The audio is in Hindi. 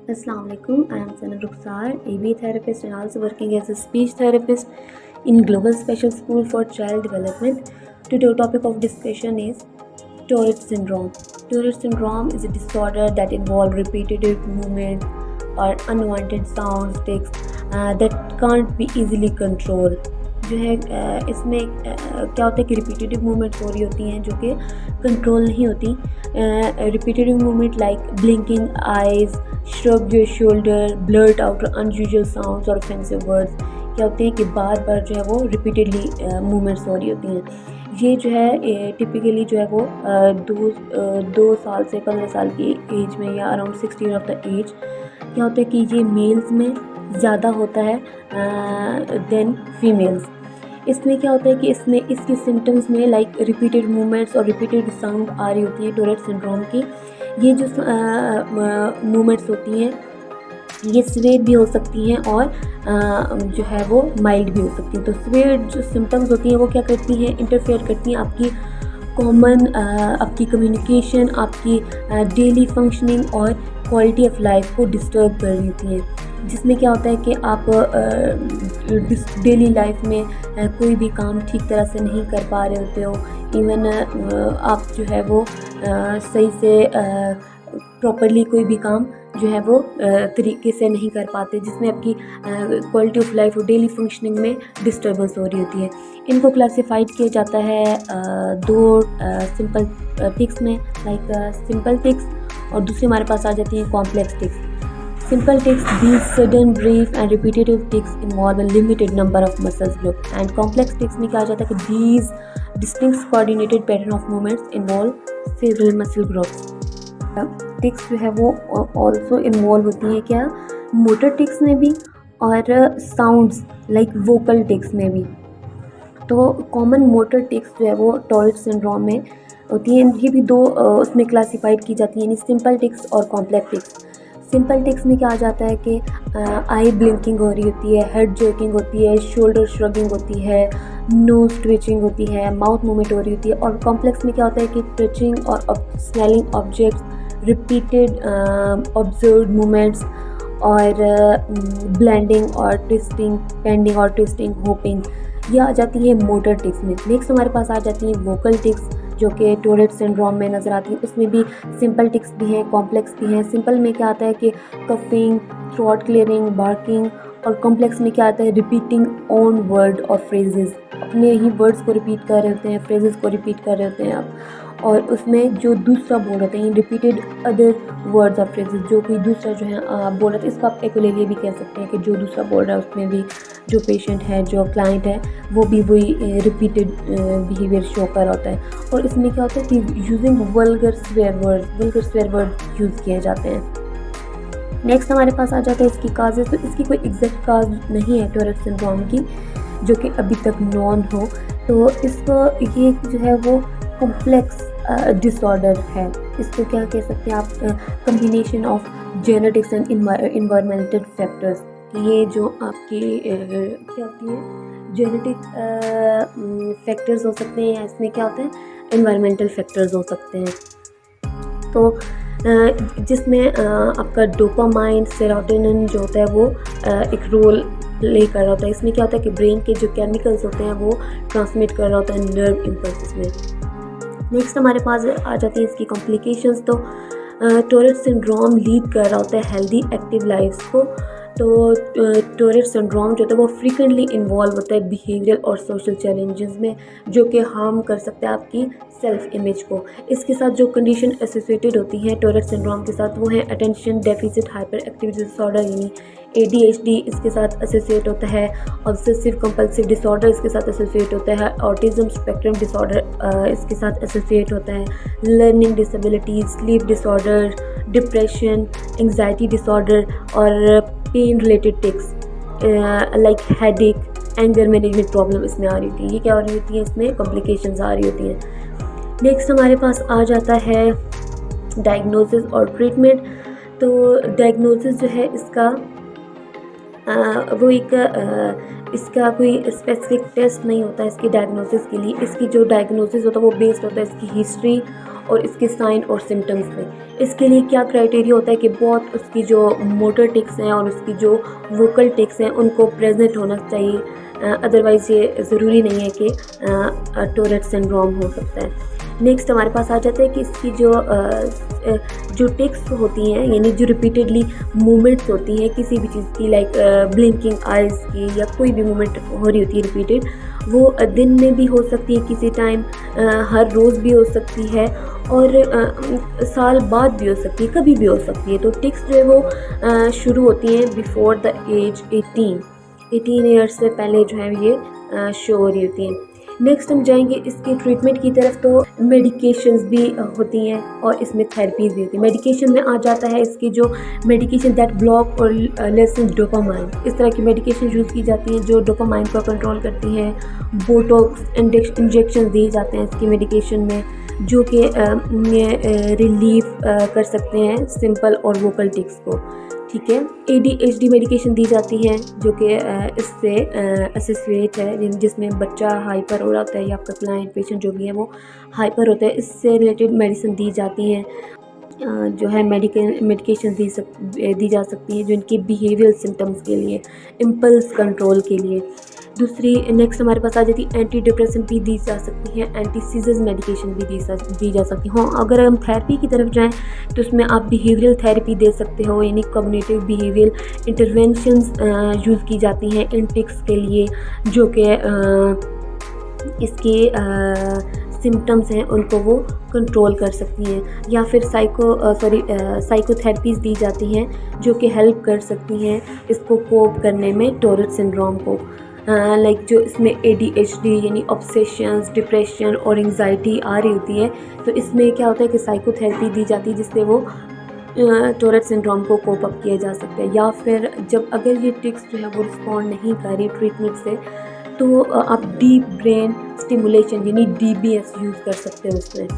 Assalamu alaikum. I am Sana Rukhsar, ABA therapist and also working as a speech therapist in Global Special School for Child Development. Today's topic of discussion is Tourette syndrome. Tourette syndrome is a disorder that involves repetitive movement or unwanted sounds, tics that can't be easily controlled. जो है इसमें क्या होता है कि रिपीटेटिव मूवमेंट्स हो रही होती हैं जो कि कंट्रोल नहीं होती. Repetitive movement like blinking eyes, shrug your shoulder, blurt out unusual sounds और offensive words. क्या होते हैं कि बार बार जो है वो रिपीटेडली मूवमेंट्स हो रही होती हैं. ये जो है टिपिकली जो है वो 2 साल से 15 साल की एज में या अराउंड 60 ऑफ द एज क्या होता है कि ये मेल्स में ज़्यादा होता है देन फीमेल्स. इसमें क्या होता है कि इसमें इसके सिम्टम्स में लाइक रिपीटेड मूवमेंट्स और रिपीटेड साउंड आ रही होती है टोरेट सिंड्रोम की. ये जो मूवमेंट्स होती हैं ये स्वेयर भी हो सकती हैं और जो है वो माइल्ड भी हो सकती हैं. तो स्वेयर जो सिम्टम्स होती हैं वो क्या करती हैं, इंटरफेयर करती हैं आपकी कॉमन आपकी कम्युनिकेशन, आपकी डेली फंक्शनिंग और क्वालिटी ऑफ लाइफ को डिस्टर्ब कर रही होती हैं. जिसमें क्या होता है कि आप डेली लाइफ में कोई भी काम ठीक तरह से नहीं कर पा रहे होते हो. इवन आप जो है वो सही से प्रॉपरली कोई भी काम जो है वो तरीके से नहीं कर पाते, जिसमें आपकी क्वालिटी ऑफ लाइफ और डेली फंक्शनिंग में डिस्टर्बेंस हो रही होती है. इनको क्लासिफाइड किया जाता है 2 सिंपल टिक्स में, लाइक सिंपल टिक्स और दूसरी हमारे पास आ जाती हैं complex tics. Simple tics, these sudden, brief and repetitive tics involve a limited number of muscles group. And complex tics में क्या आ जाता है कि these distinct coordinated pattern of movements involve several muscle groups. Tics जो है वो also involve होती है क्या, मोटर टिक्स में भी और साउंड्स लाइक वोकल टिक्स में भी. तो कॉमन मोटर टिक्स जो है वो टोरेट सिंड्रोम में होती हैं. ये भी 2 उसमें क्लासीफाइड की जाती हैं, यानी सिंपल टिक्स और कॉम्प्लेक्स टिक्स. सिंपल टिक्स में क्या आ जाता है कि आई ब्लिंकिंग हो रही होती है, हेड जर्किंग होती है, शोल्डर श्रगिंग होती है, नोज ट्विचिंग होती है, माउथ मूवमेंट हो रही होती है. और कॉम्प्लेक्स में क्या होता है कि टचिंग और smelling objects, repeated observed movements और ब्लेंडिंग और ट्विस्टिंग, पेंडिंग और ट्विस्टिंग, होपिंग, ये आ जाती है मोटर टिक्स में. नेक्स्ट हमारे पास आ जाती हैं वोकल टिक्स जो कि टोरेट सिंड्रोम में नज़र आती है. उसमें भी सिंपल टिक्स भी हैं, कॉम्प्लेक्स भी हैं. सिंपल में क्या आता है कि कफिंग, थ्रोट क्लियरिंग, बार्किंग. और कॉम्प्लेक्स में क्या आता है, रिपीटिंग ओन वर्ड और फ्रेजेस, अपने ही वर्ड्स को रिपीट कर रहे होते हैं, फ्रेजेस को रिपीट कर रहे होते हैं आप. और उसमें जो दूसरा बोल रहे हैं रिपीटेड अदर वर्ड्स और फ्रेजेस, जो कोई दूसरा जो है बोल रहे थे, इसको आप एक्युलेटली भी कह सकते हैं कि जो दूसरा बोल रहा है उसमें भी जो पेशेंट है, जो क्लाइंट है, वो भी वही रिपीटेड बिहेवियर शो कर रहा होता है. और इसमें क्या होता है कि using vulgar swear word use किए जाते हैं. नेक्स्ट हमारे पास आ जाता है इसकी काजेस. तो इसकी कोई एग्जैक्ट काज नहीं है टोरेट सिंड्रोम की जो कि अभी तक नॉन हो. तो इसको ये जो है वो कॉम्प्लेक्स डिसऑर्डर है. इसको क्या कह सकते हैं आप, combination of genetics and environmental factors. ये जो आपकी क्या होती है, जेनेटिक फैक्टर्स हो सकते हैं, या इसमें क्या होता है, इन्वायरमेंटल फैक्टर्स हो सकते हैं. तो जिसमें आपका डोपामाइन, सेरोटोनिन जो होता है वो एक रोल प्ले कर रहा होता है. इसमें क्या होता है कि ब्रेन के जो केमिकल्स होते हैं वो ट्रांसमिट कर रहा होता है नर्व इम्पल्सेस में. नेक्स्ट हमारे पास आ जाती है इसकी कॉम्प्लिकेशंस. तो टोरेट सिंड्रोम लीड कर रहा होता है हेल्दी एक्टिव लाइफ को. तो टोरेट सिंड्रोम जो होता है वो फ्रीक्वेंटली इन्वॉल्व होता है बिहेवियरल और सोशल चैलेंजेस में, जो कि हार्म कर सकता है आपकी सेल्फ इमेज को. इसके साथ जो कंडीशन एसोसिएटेड होती हैं टोरेट सिंड्रोम के साथ वो है attention deficit hyper activity disorder यानी ADHD इसके साथ एसोसिएट होता है. ऑब्सेसिव कंपल्सिव डिसऑर्डर इसके साथ एसोसिएट होता है. ऑटिज्म स्पेक्ट्रम डिसऑर्डर इसके साथ एसोसिएट होता है. Learning disabilities, sleep disorder, depression, anxiety disorder और pain related tics like headache, anger management problem इसमें आ रही होती है. ये क्या हो रही होती है, इसमें कॉम्प्लिकेशंस आ रही होती हैं. नेक्स्ट हमारे पास आ जाता है डायग्नोसिस और ट्रीटमेंट. तो डायग्नोसिस जो है इसका वो एक इसका कोई स्पेसिफिक टेस्ट नहीं होता इसकी डायग्नोसिस के लिए. इसकी जो डायग्नोसिस होता है वो बेस्ड होता है इसकी हिस्ट्री और इसके साइन और सिम्टम्स पे। इसके लिए क्या क्राइटेरिया होता है कि बहुत उसकी जो मोटर टिक्स हैं और उसकी जो वोकल टिक्स हैं उनको प्रेजेंट होना चाहिए, अदरवाइज़ ये ज़रूरी नहीं है कि टोरेट सिंड्रोम हो सकता है। नेक्स्ट हमारे पास आ जाता है कि इसकी जो टिक्स होती हैं, यानी जो रिपीटेडली मूवमेंट्स होती हैं किसी भी चीज़ की, लाइक ब्लिंकिंग आइज़ की या कोई भी मूवमेंट हो रही होती है रिपीटेड, वो दिन में भी हो सकती है किसी टाइम, हर रोज़ भी हो सकती है और साल बाद भी हो सकती है, कभी भी हो सकती है। तो टिक्स जो है वो शुरू होती हैं बिफोर द एज 18 ईयर्स से पहले जो है ये शो हो रही होती हैं। नेक्स्ट हम जाएंगे इसके ट्रीटमेंट की तरफ। तो मेडिकेशंस भी होती हैं और इसमें थेरेपीज भी होती है। मेडिकेशन में आ जाता है इसकी जो मेडिकेशन दैट ब्लॉक और लेसन डोपामाइन, इस तरह की मेडिकेशन यूज़ की जाती हैं जो डोपामाइन को कंट्रोल करती हैं। बोटॉक्स इंजेक्शन दिए जाते हैं इसकी मेडिकेशन में, जो कि रिलीफ कर सकते हैं सिंपल और वोकल टिक्स को। ठीक है, ADHD मेडिकेशन दी जाती है जो कि इससे एसोसिएट है, जिसमें बच्चा हाइपर हो जाता है या आपका क्लाइंट पेशेंट जो भी है वो हाइपर होता है, इससे रिलेटेड मेडिसिन दी जाती हैं। जो है मेडिकेशन दी जा सकती है जो इनके बिहेवियरल सिम्टम्स के लिए, इम्पल्स कंट्रोल के लिए। दूसरी नेक्स्ट हमारे पास आ जाती है एंटी डिप्रेसेंट भी दी जा सकती है, एंटी सीजर्स मेडिकेशन भी दी जा सकती है। हाँ, अगर हम थेरेपी की तरफ जाएं तो उसमें आप बिहेवियरल थेरेपी दे सकते हो, यानी कॉग्निटिव बिहेवियरल इंटरवेंशंस यूज़ की जाती हैं इन टिक्स के लिए, जो कि इसके सिम्टम्स हैं उनको वो कंट्रोल कर सकती हैं। या फिर साइकोथेरेपीज़ दी जाती हैं जो कि हेल्प कर सकती हैं इसको कोप करने में, टोरेट सिंड्रोम को। लाइक जो इसमें ADHD यानी ऑब्सेशंस, डिप्रेशन और एंजाइटी आ रही होती है, तो इसमें क्या होता है कि साइकोथेरेपी दी जाती है जिससे वो टोरेट सिंड्रोम को कोप अप किया जा सकता है। या फिर जब अगर ये टिक्स जो है वो रिस्पॉन्ड नहीं कर रही ट्रीटमेंट से, तो आप डीप ब्रेन स्टिमुलेशन यानी DBS यूज़ कर सकते हो इसमें।